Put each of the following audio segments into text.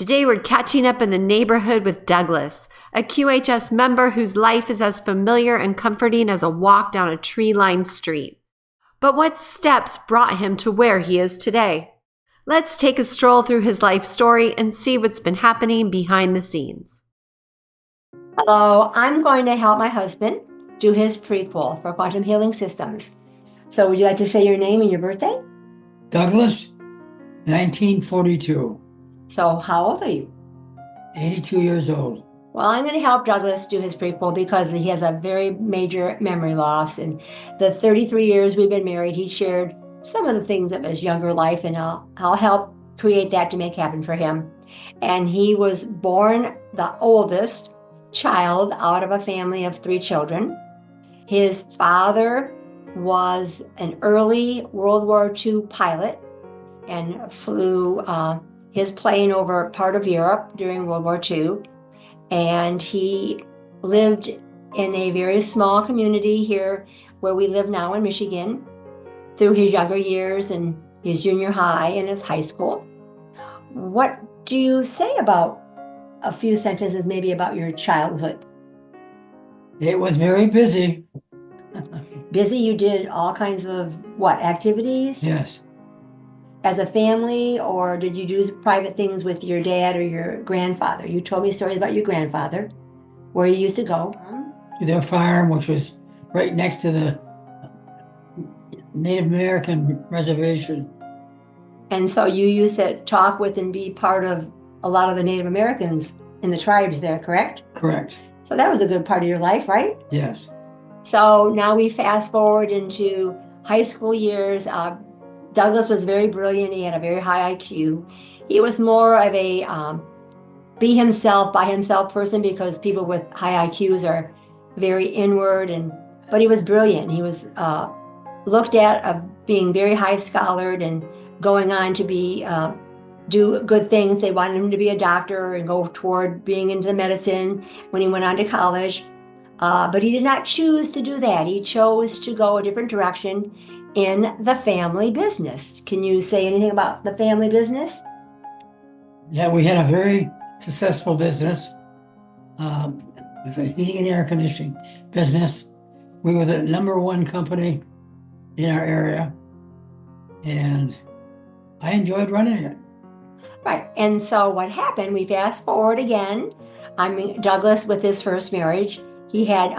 Today we're catching up in the neighborhood with Douglas, a QHS member whose life is as familiar and comforting as a walk down a tree-lined street. But what steps brought him to where he is today? Let's take a stroll through his life story and see what's been happening behind the scenes. Hello, I'm going to help my husband do his prequel for quantum healing systems. So would you like to say your name and your birthday? Douglas, 1942, So how old are you? 82 years old. Well, I'm going to help Douglas do his prequel because he has a very major memory loss. In the 33 years we've been married, he shared some of the things of his younger life, and I'll help create that to make happen for him. And he was born the oldest child out of a family of 3 children. His father was an early World War II pilot and flew his plane over part of Europe during World War II. And he lived in a very small community here where we live now in Michigan through his younger years and his junior high and his high school. What do you say about a few sentences maybe about your childhood? It was very busy. Busy, you did all kinds of what, activities? Yes. As a family, or did you do private things with your dad or your grandfather? You told me stories about your grandfather, where you used to go. To their farm, which was right next to the Native American reservation. And so you used to talk with and be part of a lot of the Native Americans in the tribes there, correct? Correct. So that was a good part of your life, right? Yes. So now we fast forward into high school years. Douglas was very brilliant. He had a very high IQ. He was more of a be himself, by himself person, because people with high IQs are very inward. But he was brilliant. He was looked at being very high scholared and going on to be do good things. They wanted him to be a doctor and go toward being into medicine when he went on to college. But he did not choose to do that. He chose to go a different direction in the family business. Can you say anything about the family business? Yeah, we had a very successful business. It was a heating and air conditioning business. We were the #1 company in our area, and I enjoyed running it. Right. And so what happened, we fast forward again. Douglas, with his first marriage, he had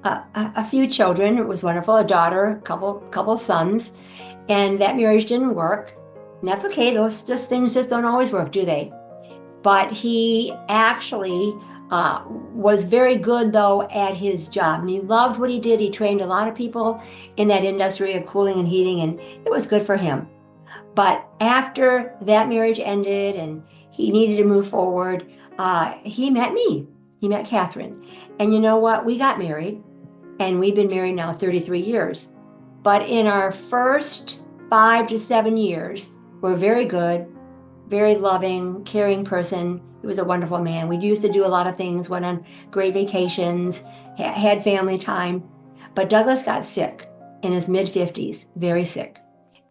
a few children. It was wonderful, a daughter, a couple sons, and that marriage didn't work. And that's okay. Those things just don't always work, do they? But he actually was very good, though, at his job. And he loved what he did. He trained a lot of people in that industry of cooling and heating, and it was good for him. But after that marriage ended and he needed to move forward, he met me. He met Catherine. And you know what? We got married, and we've been married now 33 years. But in our first 5 to 7 years, we're very good, very loving, caring person. He was a wonderful man. We used to do a lot of things, went on great vacations, had family time. But Douglas got sick in his mid-50s, very sick.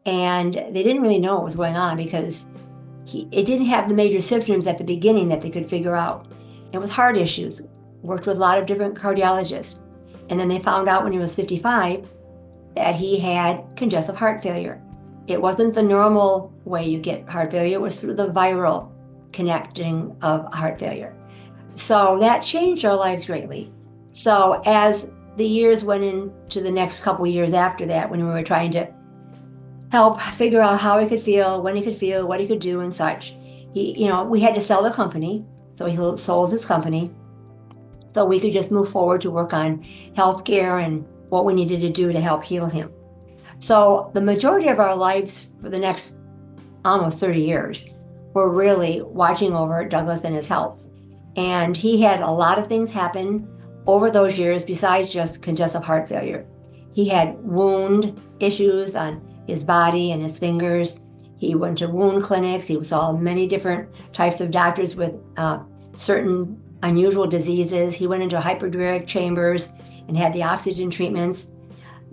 And they didn't really know what was going on because it didn't have the major symptoms at the beginning that they could figure out. It was heart issues. Worked with a lot of different cardiologists. And then they found out when he was 55 that he had congestive heart failure. It wasn't the normal way you get heart failure. It was through the viral connecting of heart failure. So that changed our lives greatly. So as the years went into the next couple of years after that, when we were trying to help figure out how he could feel, when he could feel, what he could do and such, we had to sell the company. So he sold his company so we could just move forward to work on healthcare and what we needed to do to help heal him. So the majority of our lives for the next almost 30 years were really watching over Douglas and his health. And he had a lot of things happen over those years besides just congestive heart failure. He had wound issues on his body and his fingers. He went to wound clinics. He saw many different types of doctors with certain unusual diseases. He went into hyperbaric chambers and had the oxygen treatments.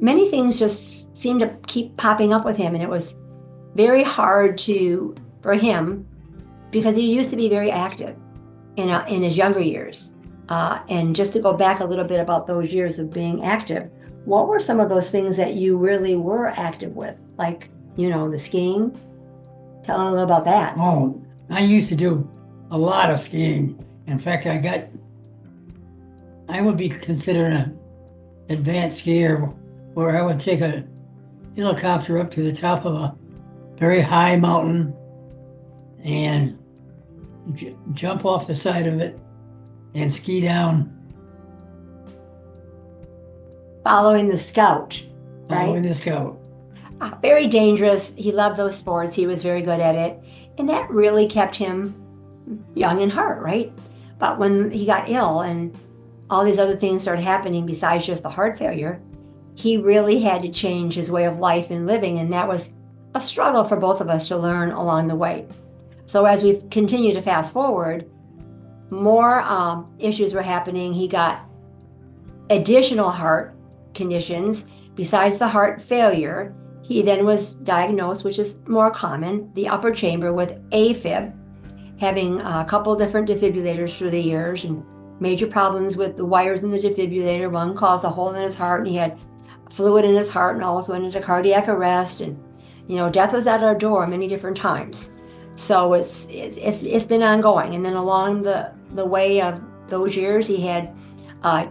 Many things just seemed to keep popping up with him, and it was very hard for him because he used to be very active in his younger years. And just to go back a little bit about those years of being active, what were some of those things that you really were active with? Like, the skiing? Tell them a little about that. Oh, I used to do a lot of skiing. In fact, I would be considered an advanced skier where I would take a helicopter up to the top of a very high mountain and jump off the side of it and ski down. Following the scout, right? Following the scout. Very dangerous. He loved those sports. He was very good at it. And that really kept him young in heart, right? But when he got ill and all these other things started happening besides just the heart failure, he really had to change his way of life and living. And that was a struggle for both of us to learn along the way. So as we continue to fast forward, more issues were happening. He got additional heart conditions besides the heart failure. He then was diagnosed, which is more common, the upper chamber with AFib, having a couple different defibrillators through the years and major problems with the wires in the defibrillator. One caused a hole in his heart and he had fluid in his heart and almost went into cardiac arrest. And, death was at our door many different times. So it's been ongoing. And then along the way of those years, he had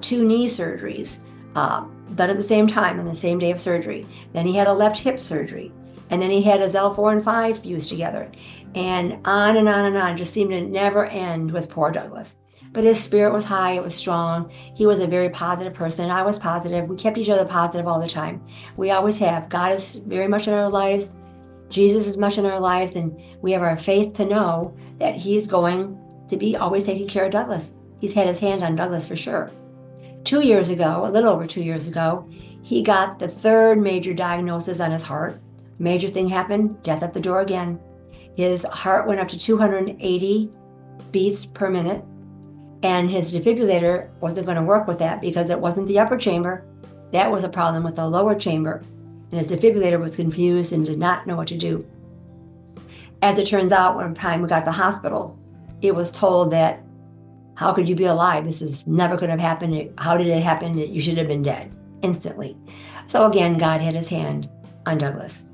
2 knee surgeries done at the same time on the same day of surgery. Then he had a left hip surgery. And then he had his L4 and 5 fused together. And on and on and on, just seemed to never end with poor Douglas. But his spirit was high, it was strong. He was a very positive person. I was positive. We kept each other positive all the time. We always have. God is very much in our lives. Jesus is much in our lives. And we have our faith to know that he's going to be always taking care of Douglas. He's had his hand on Douglas for sure. 2 years ago, a little over 2 years ago, he got the 3rd major diagnosis on his heart. Major thing happened, death at the door again. His heart went up to 280 beats per minute, and his defibrillator wasn't going to work with that because it wasn't the upper chamber. That was a problem with the lower chamber, and his defibrillator was confused and did not know what to do. As it turns out, one time we got to the hospital, it was told that, how could you be alive? This is never could have happened. How did it happen? You should have been dead instantly. So again, God had his hand on Douglas.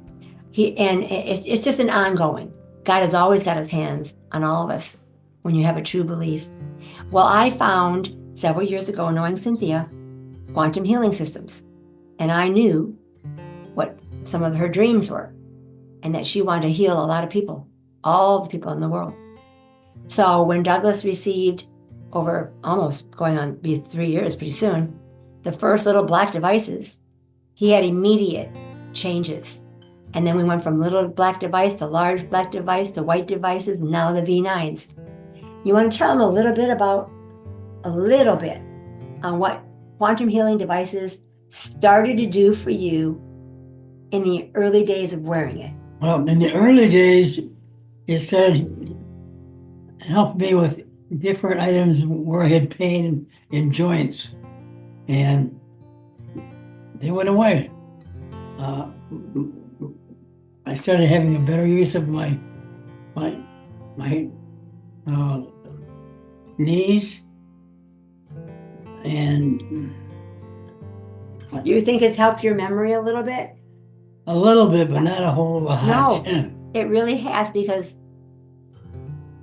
It's just an ongoing. God has always got his hands on all of us when you have a true belief. Well, I found several years ago, knowing Cynthia, quantum healing systems. And I knew what some of her dreams were and that she wanted to heal a lot of people, all the people in the world. So when Douglas received, over almost going on be 3 years pretty soon, the first little black devices, he had immediate changes. And then we went from little black device to large black device to white devices, and now the V9s. You want to tell them a little bit on what quantum healing devices started to do for you in the early days of wearing it? Well, in the early days, it started helped me with different items where I had pain in joints, and they went away. I started having a better use of my knees, and Do you think it's helped your memory a little bit? a little bit, but not a whole lot. No. It really has, because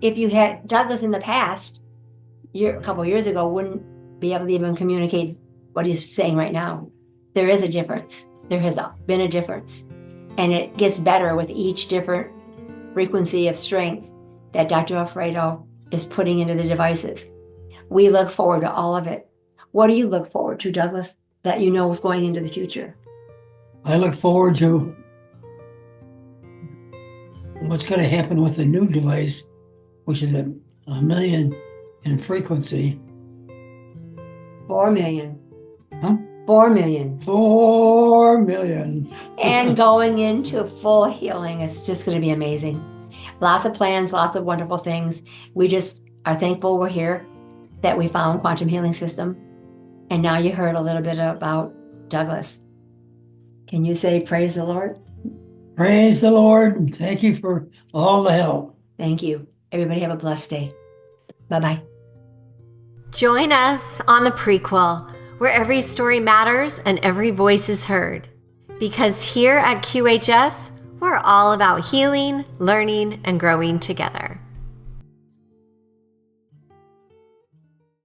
if you had Douglas in the past, a couple of years ago, wouldn't be able to even communicate what he's saying right now. There is a difference. There has been a difference. And it gets better with each different frequency of strength that Dr. Alfredo is putting into the devices. We look forward to all of it. What do you look forward to, Douglas, that you know is going into the future? I look forward to what's going to happen with the new device, which is a million in frequency. 4 million. Huh? 4 million. 4 million. And going into full healing, it's just going to be amazing. Lots of plans, lots of wonderful things. We just are thankful we're here, that we found Quantum Healing System. And now you heard a little bit about Douglas. Can you say praise the Lord? Praise the Lord, and thank you for all the help. Thank you. Everybody have a blessed day. Bye-bye. Join us on the Prequel, where every story matters and every voice is heard. Because here at QHS, we're all about healing, learning, and growing together.